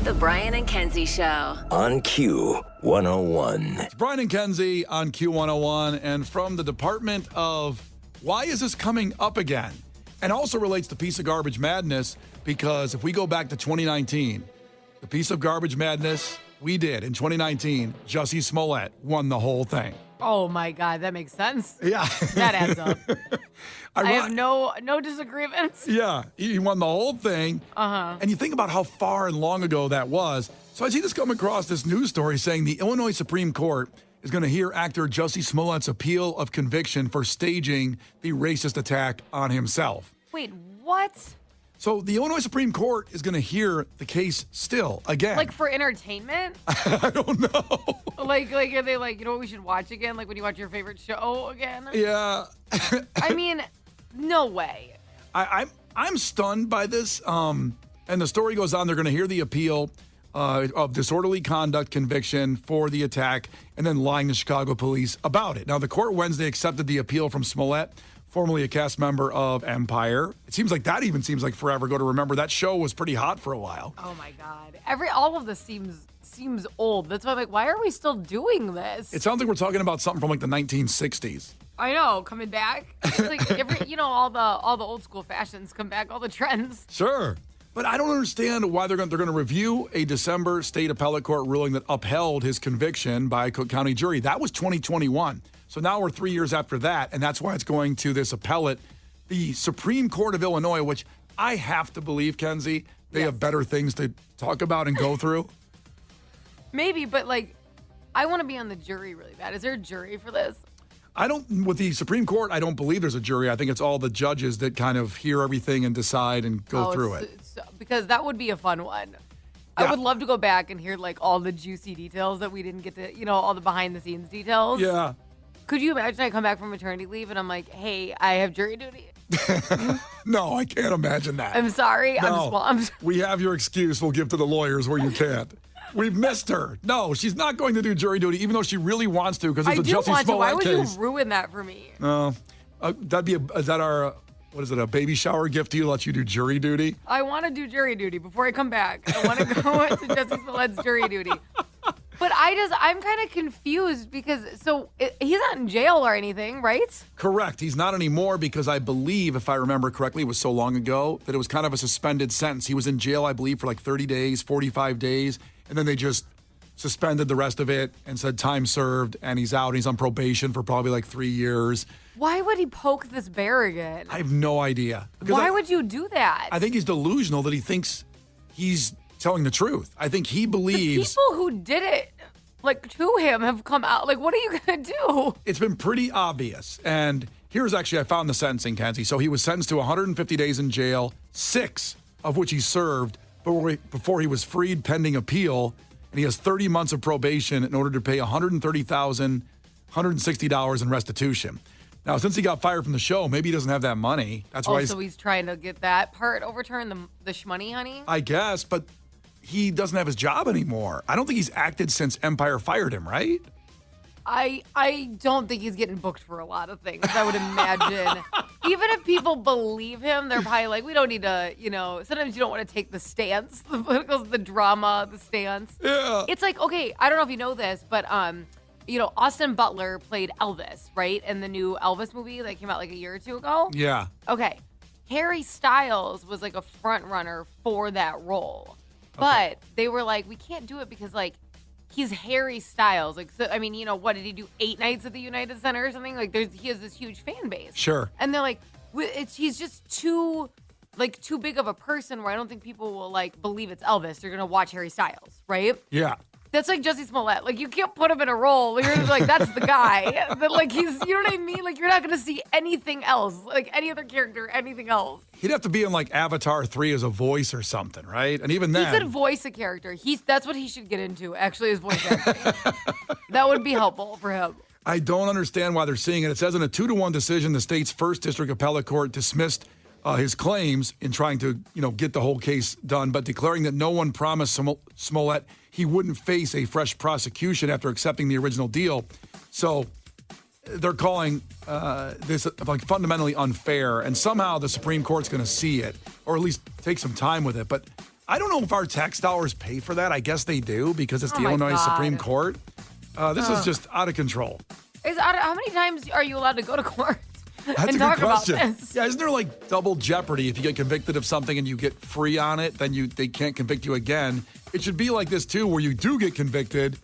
The Brian and Kenzie Show. On Q101. It's Brian and Kenzie on Q101, and from the Department of Why is this coming up again? And also relates to Piece of Garbage Madness, because if we go back to 2019, the Piece of Garbage Madness we did in 2019, Jussie Smollett won the whole thing. Oh my God, that makes sense. Yeah. That adds up. I have no disagreements. Yeah, he won the whole thing. Uh-huh. And you think about how far and long ago that was. So I see this come across this news story saying the Illinois Supreme Court is going to hear actor Jussie Smollett's appeal of conviction for staging the racist attack on himself. Wait, what? So the Illinois Supreme Court is going to hear the case still again. Like for entertainment? I don't know. Like are they like, you know what we should watch again? Like when you watch your favorite show again? Yeah. I mean, no way. I'm stunned by this. And the story goes on. They're going to hear the appeal of disorderly conduct conviction for the attack and then lying to Chicago police about it. Now, the court Wednesday accepted the appeal from Smollett, formerly a cast member of Empire. It seems like that even seems like forever ago to remember. That show was pretty hot for a while. Oh my God. All of this seems old. That's why I'm like, why are we still doing this? It sounds like we're talking about something from like the 1960s. I know, coming back. It's like all the old school fashions come back, all the trends. Sure. But I don't understand why they're going to review a December state appellate court ruling that upheld his conviction by a Cook County jury. That was 2021. So now we're 3 years after that, and that's why it's going to this appellate, the Supreme Court of Illinois, which I have to believe, Kenzie, they have better things to talk about and go through. Maybe, but like, I want to be on the jury really bad. Is there a jury for this? With the Supreme Court, I don't believe there's a jury. I think it's all the judges that kind of hear everything and decide and go through it. Because that would be a fun one. Yeah. I would love to go back and hear like all the juicy details that we didn't get to, all the behind the scenes details. Yeah. Could you imagine I come back from maternity leave and I'm like, hey, I have jury duty? No, I can't imagine that. I'm sorry. No, we have your excuse we'll give to the lawyers where you can't. We've missed her. No, she's not going to do jury duty, even though she really wants to, because it's a Jussie Smollett Why would case. you ruin that for me? Is that our, a baby shower gift to you to let you do jury duty? I want to do jury duty before I come back. I want to go to Jussie Smollett's jury duty. But I'm kind of confused because, he's not in jail or anything, right? Correct. He's not anymore because I believe, if I remember correctly, it was so long ago that it was kind of a suspended sentence. He was in jail, I believe, for like 30 days, 45 days, and then they just suspended the rest of it and said time served, and he's out. And he's on probation for probably like 3 years. Why would he poke this bear again? I have no idea. Why would you do that? I think he's delusional that he thinks he's telling the truth. I think he believes... The people who did it, to him have come out. What are you going to do? It's been pretty obvious. And here's actually, I found the sentencing, Kenzie. So he was sentenced to 150 days in jail, 6 of which he served before he was freed pending appeal. And he has 30 months of probation in order to pay $130,160 in restitution. Now, since he got fired from the show, maybe he doesn't have that money. That's why so he's trying to get that part overturned, the shmoney, honey? I guess, but he doesn't have his job anymore. I don't think he's acted since Empire fired him, right? I don't think he's getting booked for a lot of things, I would imagine. Even if people believe him, they're probably like, we don't need to, sometimes you don't want to take the stance, the drama, the stance. Yeah. It's like, okay, I don't know if you know this, but, Austin Butler played Elvis, right? In the new Elvis movie that came out like a year or two ago. Yeah. Okay. Harry Styles was like a front runner for that role. But they were like, we can't do it because he's Harry Styles. What did he do? 8 nights at the United Center or something? He has this huge fan base. Sure. And they're like, he's just too big of a person where I don't think people will believe it's Elvis. They're gonna watch Harry Styles, right? Yeah. That's like Jussie Smollett. You can't put him in a role where you're like, that's the guy. That he's, you know what I mean? You're not gonna see anything else, any other character, anything else. He'd have to be in Avatar 3 as a voice or something, right? And even then, he could voice a character. That's what he should get into. Actually, is voice acting. That would be helpful for him. I don't understand why they're seeing it. It says in a 2-1 decision, the state's first district appellate court dismissed his claims in trying to, get the whole case done, but declaring that no one promised Smollett he wouldn't face a fresh prosecution after accepting the original deal. So they're calling this fundamentally unfair, and somehow the Supreme Court's going to see it, or at least take some time with it. But I don't know if our tax dollars pay for that. I guess they do because it's the my Illinois God. Supreme Court. This is just out of control. How many times are you allowed to go to court That's and a good talk question. about this? Yeah, isn't there like double jeopardy? If you get convicted of something and you get free on it, then they can't convict you again. It should be like this too, where you do get convicted,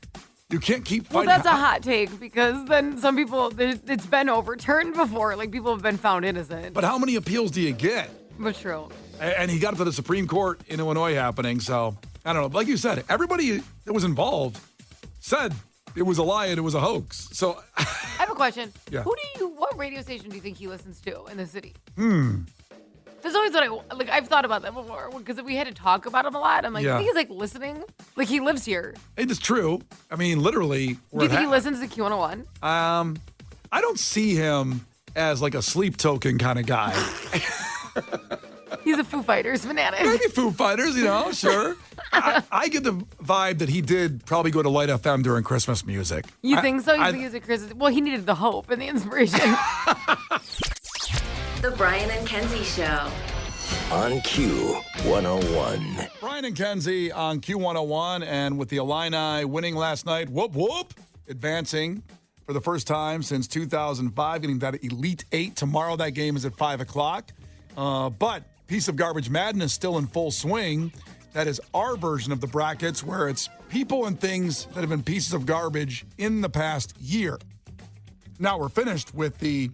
you can't keep Well, fighting. that's a hot take because then some people, it's been overturned before. Like, people have been found innocent. But how many appeals do you get? But true. And he got it to the Supreme Court in Illinois happening. So, I don't know. Like you said, everybody that was involved said it was a lie and it was a hoax. So, I have a question. Yeah. What radio station do you think he listens to in the city? That's always what I've thought about that before because we had to talk about him a lot. I'm like, Yeah. I think he's like listening. Like, he lives here. it is true. I mean, literally. Do you think he listens to Q101? I don't see him as like a sleep token kind of guy. He's a Foo Fighters fanatic. Maybe Foo Fighters, sure. I get the vibe that he did probably go to Light FM during Christmas music. You think so? You think he's a Chris? Well, he needed the hope and the inspiration. The Brian and Kenzie Show. On Q101. Brian and Kenzie on Q101, and with the Illini winning last night, whoop, whoop, advancing for the first time since 2005, getting that Elite Eight. Tomorrow, that game is at 5 o'clock. But Piece of Garbage Madness still in full swing. That is our version of the brackets where it's people and things that have been pieces of garbage in the past year. Now we're finished with the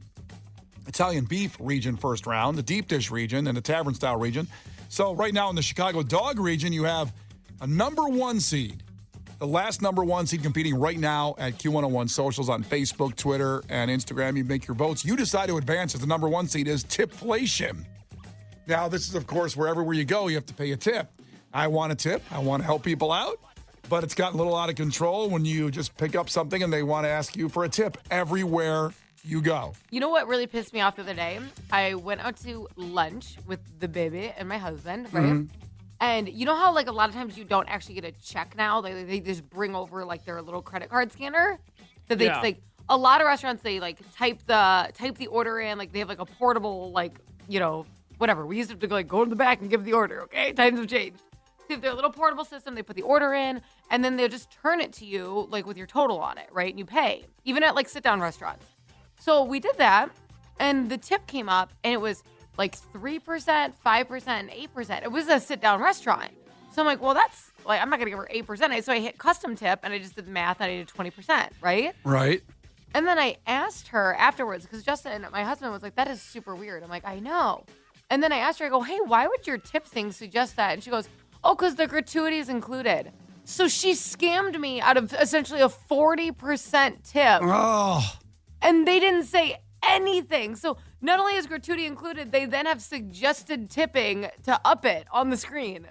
Italian beef region first round, the deep dish region, and the tavern style region. So right now in the Chicago dog region, you have a number one seed. The last number one seed competing right now at Q101 socials on Facebook, Twitter, and Instagram. You make your votes. You decide to advance as the number one seed is Tipflation. Now, this is, of course, where everywhere you go, you have to pay a tip. I want a tip. I want to help people out. But it's gotten a little out of control when you just pick up something and they want to ask you for a tip everywhere you go. You know what really pissed me off the other day? I went out to lunch with the baby and my husband, right? And you know how, like, a lot of times you don't actually get a check now? They just bring over, like, their little credit card scanner? That they, like, a lot of restaurants, they, like, type the order in. Like, they have, like, a portable, like, whatever. We used to have to, like, go to the back and give the order, okay? Times have changed. They have their little portable system. They put the order in, and then they'll just turn it to you, like, with your total on it, right? And you pay, even at, like, sit-down restaurants. So we did that, and the tip came up, and it was like 3%, 5%, and 8%. It was a sit-down restaurant. So I'm like, well, that's, like, I'm not going to give her 8%. So I hit custom tip, and I just did the math, and I did 20%, right? Right. And then I asked her afterwards, because Justin, my husband, was like, that is super weird. I'm like, I know. And then I asked her, I go, hey, why would your tip thing suggest that? And she goes, oh, because the gratuity is included. So she scammed me out of essentially a 40% tip. Oh. And they didn't say anything. So not only is gratuity included, they then have suggested tipping to up it on the screen.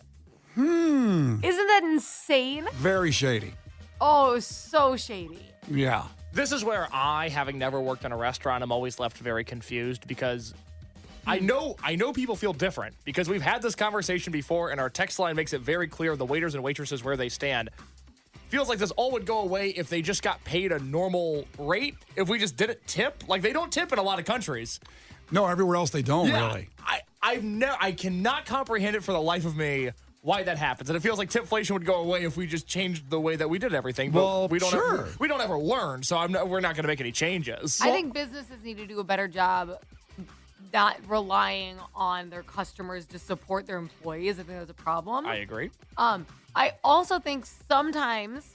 Isn't that insane? Very shady. Oh, it was so shady. Yeah. This is where I, having never worked in a restaurant, I'm always left very confused because I know people feel different because we've had this conversation before and our text line makes it very clear the waiters and waitresses where they stand. Feels like this all would go away if they just got paid a normal rate. If we just didn't tip, like they don't tip in a lot of countries. No, everywhere else they don't really. I cannot comprehend it for the life of me why that happens. And it feels like tipflation would go away if we just changed the way that we did everything. But Well, we don't sure. we don't ever learn, so we're not going to make any changes. I think businesses need to do a better job not relying on their customers to support their employees. I think that's a problem. I agree. I also think sometimes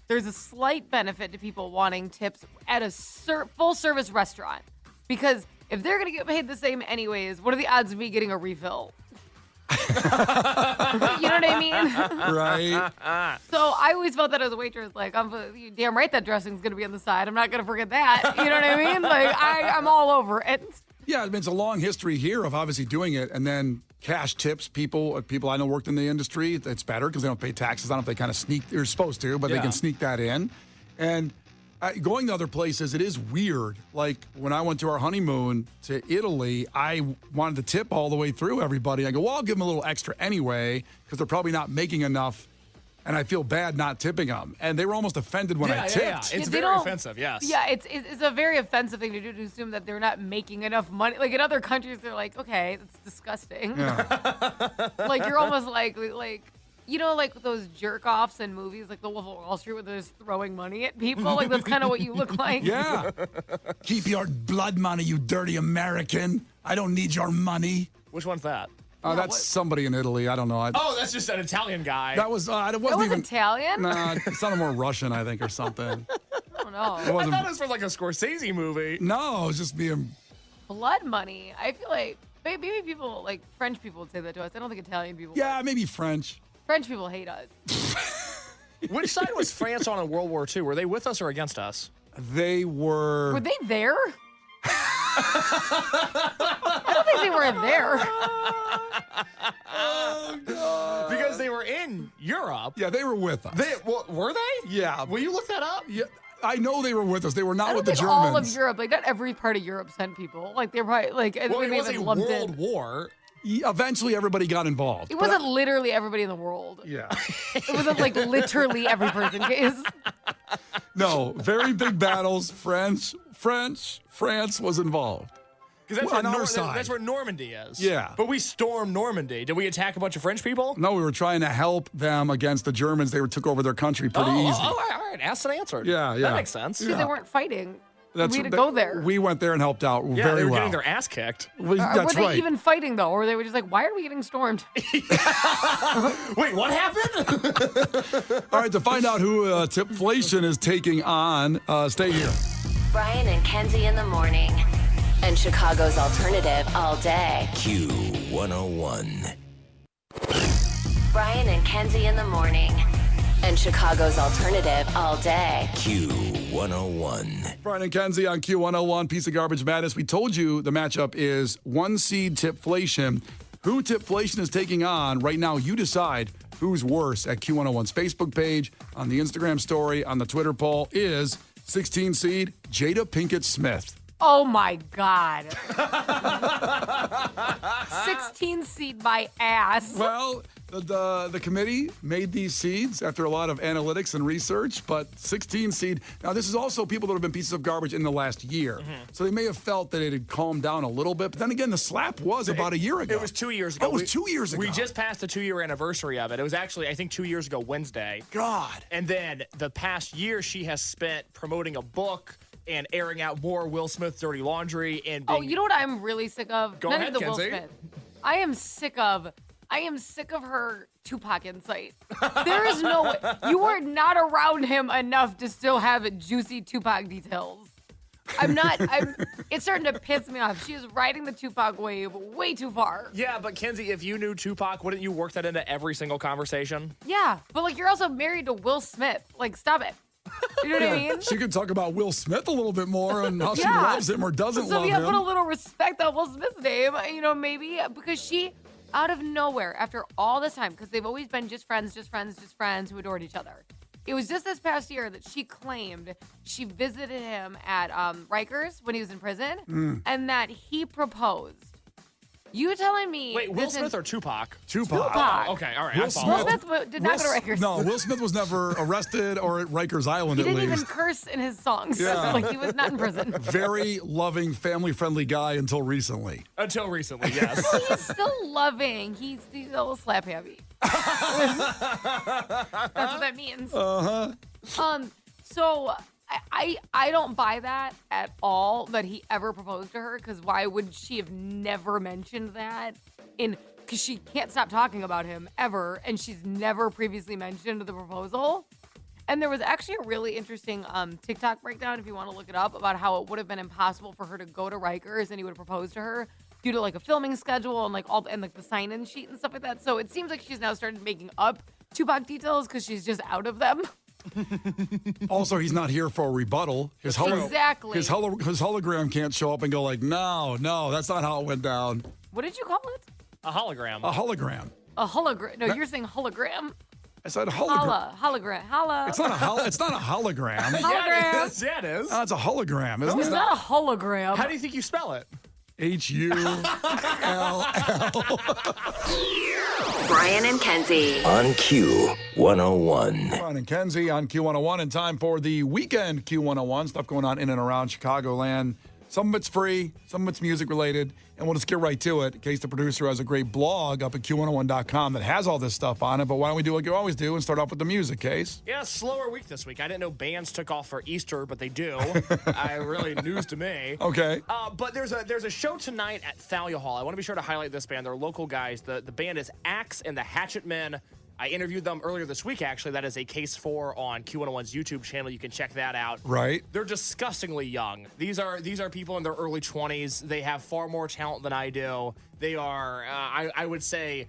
there's a slight benefit to people wanting tips at a full-service restaurant. Because if they're going to get paid the same anyways, what are the odds of me getting a refill? You know what I mean? Right. So I always felt that as a waitress, like, you're damn right that dressing's going to be on the side. I'm not going to forget that. You know what I mean? Like, I'm all over it. Yeah, I mean, it's a long history here of obviously doing it, and then cash tips people I know worked in the industry. It's better because they don't pay taxes on it. They kind of sneak. They're supposed to, but they can sneak that in. And going to other places, it is weird. Like when I went to our honeymoon to Italy, I wanted to tip all the way through everybody. I go, well, I'll give them a little extra anyway because they're probably not making enough and I feel bad not tipping them. And they were almost offended when I tipped. Yeah. It's They very don't- offensive, yes. Yeah, it's a very offensive thing to do, to assume that they're not making enough money. Like in other countries, they're like, okay, that's disgusting. Yeah. Like you're almost like you know, like those jerk offs in movies, like The Wolf of Wall Street, where they're just throwing money at people. Like that's kind of what you look like. Yeah. Keep your blood money, you dirty American. I don't need your money. Which one's that? That's somebody in Italy. I don't know. Oh, that's just an Italian guy. That was, it That wasn't was even. Italian? Nah, it sounded more Russian, I think, or something. I don't know. I thought it was from like a Scorsese movie. No, it was just being. Blood money. I feel like maybe people, like French people would say that to us. I don't think Italian people Yeah, would. maybe French. French people hate us. Which side was France on in World War II? Were they with us or against us? They were. Were they there? I don't think they were there. Oh, God. Because they were in Europe. Yeah, they were with us. Were they? Yeah. Will you look that up? Yeah, I know they were with us. They were not I with don't the think Germans. all of Europe, like not every part of Europe sent people. Like they're probably like I Well, think it they was even a lumped world in. war. Eventually, everybody got involved. It wasn't literally everybody in the world. Yeah. It wasn't like literally every person. No, very big battles. France was involved. Because On our side. that's where Normandy is. Yeah. But we stormed Normandy. Did we attack a bunch of French people? No, we were trying to help them against the Germans. They took over their country pretty easy. All right. Asked and answered. Yeah, yeah. That makes sense. Because they weren't fighting. We had to that- go there. We went there and helped out Yeah, very they were well. getting their ass kicked. Were That's they right. even fighting though, or they were just like, "Why are we getting stormed?" Wait, what happened? All right, to find out who Tipflation is taking on, stay here. Brian and Kenzie in the morning. And Chicago's alternative all day. Q101. Brian and Kenzie in the morning. And Chicago's alternative all day. Q101. Brian and Kenzie on Q101, Piece of Garbage Madness. We told you the matchup is 1 seed Tipflation. Who Tipflation is taking on right now, you decide who's worse at Q101's Facebook page, on the Instagram story, on the Twitter poll is 16 seed Jada Pinkett Smith. Oh my God. 16 seed my ass. Well, the committee made these seeds after a lot of analytics and research, but 16 seed. Now, this is also people that have been pieces of garbage in the last year. So they may have felt that it had calmed down a little bit. But then again, the slap was about a year ago. It was 2 years ago. Oh, it was 2 years ago. We just passed the 2-year anniversary of it. It was actually, I think, 2 years ago Wednesday. God. And then the past year, she has spent promoting a book and airing out more Will Smith's dirty laundry. And Oh, being, you know what I'm really sick of? Go None ahead, of the Will Kenzie. Smith. I am sick of her Tupac insight. There is no way. You were not around him enough to still have juicy Tupac details. It's starting to piss me off. She is riding the Tupac wave way too far. Yeah, but Kenzie, if you knew Tupac, wouldn't you work that into every single conversation? Yeah, but like you're also married to Will Smith. Like, stop it. You know what I mean? She could talk about Will Smith a little bit more and how she Yeah. loves him or doesn't So love yeah, him. put a little respect on Will Smith's name, maybe because she, out of nowhere, after all this time, because they've always been just friends who adored each other. It was just this past year that she claimed she visited him at Rikers when he was in prison, and that he proposed. You telling me? Wait, Will Smith or Tupac? Tupac. Tupac. Oh, okay, all right. Will I follow. Will Smith did not go to Rikers. No, Will Smith was never arrested or at Rikers Island, He at didn't least. even curse in his songs. Yeah. Like he was not in prison. Very loving, family-friendly guy until recently. Until recently, yes. He's still loving. He's a little slap happy. That's what that means. So I don't buy that at all, that he ever proposed to her, because why would she have never mentioned that? Because she can't stop talking about him ever, and she's never previously mentioned the proposal. And there was actually a really interesting TikTok breakdown, if you want to look it up, about how it would have been impossible for her to go to Rikers and he would propose to her due to like a filming schedule and like the sign-in sheet and stuff like that. So it seems like she's now started making up Tupac details because she's just out of them. Also, he's not here for a rebuttal. Exactly. His hologram can't show up and go like, no, that's not how it went down. What did you call it? A hologram. A hologram. A hologram. No, you're saying hologram. I said hologram. Hologram. Holla. It's not a hologram. Hologram. Yeah, it is. It's a hologram, isn't It's it? not a hologram. How do you think you spell it? HULL. Brian and Kenzie. On Q101. Brian and Kenzie on Q101, in time for the weekend Q101. Stuff going on in and around Chicagoland. Some of it's free, some of it's music related, and we'll just get right to it. In case the producer has a great blog up at Q101.com that has all this stuff on it. But why don't we do what you always do and start off with the music, Case? Yeah, slower week this week. I didn't know bands took off for Easter, but they do. Really news to me. Okay. But there's a show tonight at Thalia Hall. I want to be sure to highlight this band. They're local guys. The band is Axe and the Hatchet Men. I interviewed them earlier this week, actually. That is a Case 4 on Q101's YouTube channel. You can check that out. Right. They're disgustingly young. These are people in their early 20s. They have far more talent than I do. They are, I would say,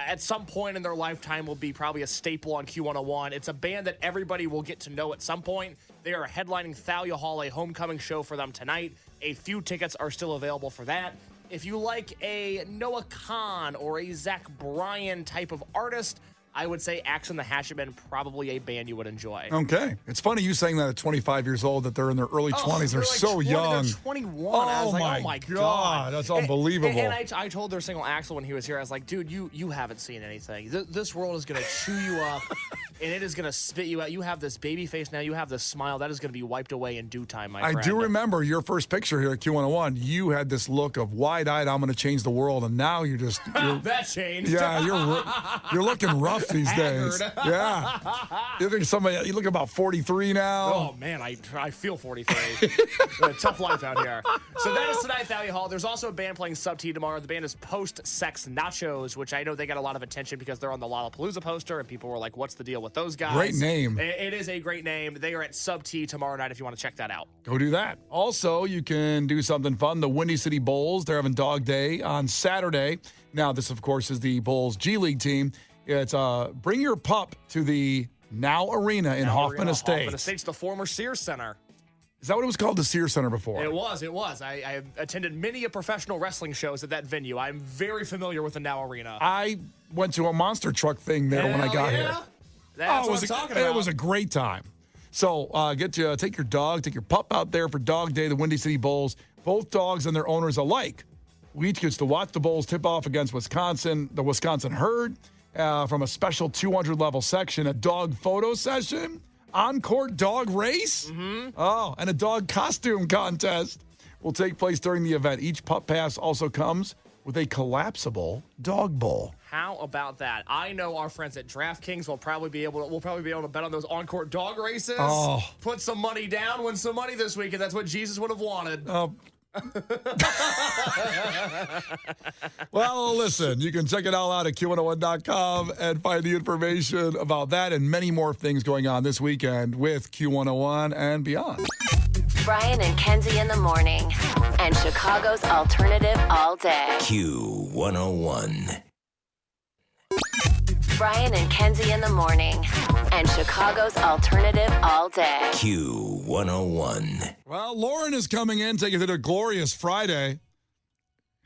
at some point in their lifetime will be probably a staple on Q101. It's a band that everybody will get to know at some point. They are headlining Thalia Hall, a homecoming show for them tonight. A few tickets are still available for that. If you like a Noah Kahan or a Zach Bryan type of artist, I would say Axe and the Hatchet Men, probably a band you would enjoy. Okay. It's funny you saying that at 25 years old, that they're in their early 20s. They're like so 20, young. They're 21. Oh, I was like, my oh my God. That's unbelievable. And I told their single Axel when he was here, I was like, dude, you haven't seen anything. This world is going to chew you up, and it is going to spit you out. You have this baby face now. You have this smile. That is going to be wiped away in due time, my friend. I do remember your first picture here at Q101. You had this look of wide-eyed, I'm going to change the world, and now you're that changed. Yeah, you're looking rough these days. Yeah. You look about 43 now. Oh, man, I feel 43. A tough life out here. So that is tonight at Thalia Hall. There's also a band playing Sub T tomorrow. The band is Post-Sex Nachos, which I know they got a lot of attention because they're on the Lollapalooza poster, and people were like, what's the deal with those guys? Great name. It is a great name. They are at Sub T tomorrow night if you want to check that out. Go do that. Also, you can do something fun. The Windy City Bulls, they're having Dog Day on Saturday. Now, this, of course, is the Bulls G League team. It's bring your pup to the Now Arena in Hoffman Estates. Hoffman Estates, the former Sears Center. Is that what it was called, the Sears Center before? It was. I attended many professional wrestling shows at that venue. I'm very familiar with the Now Arena. I went to a monster truck thing there when I got here. That's what I'm talking about. It was a great time. So take your dog, take your pup out there for Dog Day, the Windy City Bulls. Both dogs and their owners alike. We each gets to watch the Bulls tip off against Wisconsin, the Wisconsin Herd, from a special 200-level section, a dog photo session, on-court dog race, and a dog costume contest will take place during the event. Each pup pass also comes with a collapsible dog bowl. How about that? I know our friends at DraftKings will probably be able to bet on those on-court dog races. Oh. Put some money down, win some money this week, and that's what Jesus would have wanted. Well, listen, you can check it all out at Q101.com and find the information about that and many more things going on this weekend with Q101 and beyond. Brian and Kenzie in the morning. And Chicago's alternative all day. Q101. Brian and Kenzie in the morning. And Chicago's alternative all day. Q101. Well, Lauren is coming in, taking it a glorious Friday.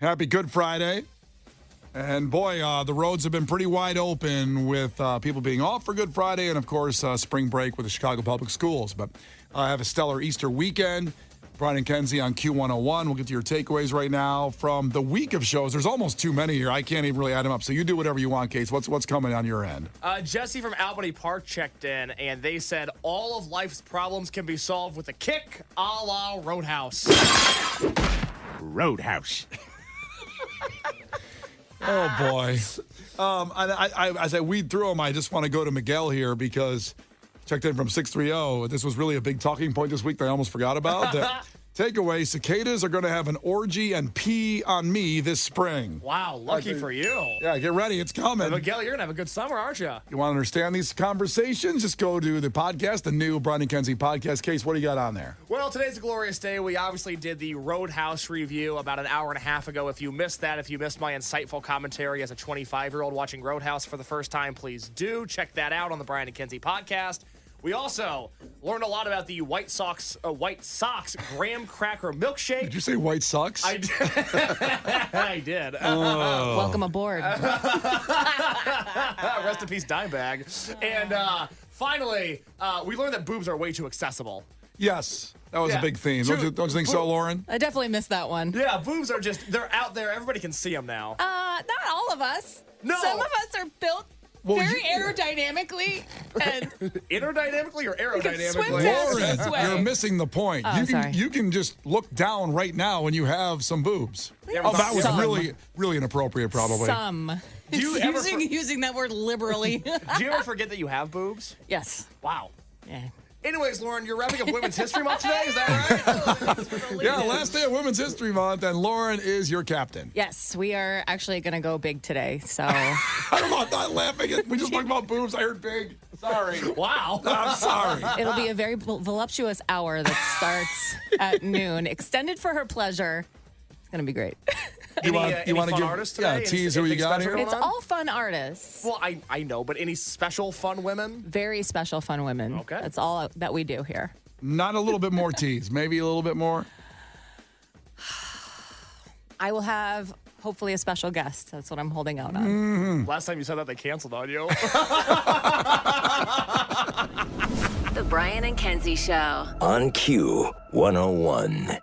Happy Good Friday. And boy, the roads have been pretty wide open with people being off for Good Friday and, of course, spring break with the Chicago Public Schools. But I have a stellar Easter weekend. Brian and Kenzie on Q101. We'll get to your takeaways right now from the week of shows. There's almost too many here. I can't even really add them up. So you do whatever you want, Case. What's coming on your end? Jesse from Albany Park checked in, and they said all of life's problems can be solved with a kick a la Roadhouse. Roadhouse. Oh, boy. As I weed through them, I just want to go to Miguel here because checked in from 630. This was really a big talking point this week that I almost forgot about. Takeaway, cicadas are going to have an orgy and pee on me this spring. Wow, lucky for you. Yeah, get ready. It's coming. Miguel, you're going to have a good summer, aren't you? You want to understand these conversations? Just go to the podcast, the new Brian and Kenzie podcast. Case, what do you got on there? Well, today's a glorious day. We obviously did the Roadhouse review about an hour and a half ago. If you missed that, if you missed my insightful commentary as a 25-year-old watching Roadhouse for the first time, please do check that out on the Brian and Kenzie podcast. We also learned a lot about the White Sox graham cracker milkshake. Did you say White Sox? I did. I did. Welcome aboard. Rest in peace, Dimebag. And finally, we learned that boobs are way too accessible. Yes. That was a big theme. Don't you think so, Lauren? I definitely missed that one. Yeah, boobs are they're out there. Everybody can see them now. Not all of us. No. Some of us are built Well, very you- aerodynamically, and Interdynamically or aerodynamically? swim faster this way. You're missing the point. Oh, sorry. You can just look down right now and you have some boobs. Oh, that was Some. really inappropriate, probably. some. Do you ever using that word liberally? Do you ever forget that you have boobs? Yes. Wow. Yeah. Anyways, Lauren, you're wrapping up Women's History Month today, is that right? Yeah, last day of Women's History Month, and Lauren is your captain. Yes, we are actually going to go big today. So I'm not laughing. We just talked about boobs. I heard big. Sorry. Wow. I'm sorry. it'll be a very voluptuous hour that starts at noon, extended for her pleasure. It's going to be great. You Any want to fun give artists today? tease who you Anything got special here? going It's on? all fun artists. Well, I know, but any special fun women? Very special, fun women. Okay. That's all that we do here. Not a little bit more tease. Maybe a little bit more. I will have hopefully a special guest. That's what I'm holding out on. Last time you said that, they canceled on you. The Brian and Kenzie Show. On Q 101.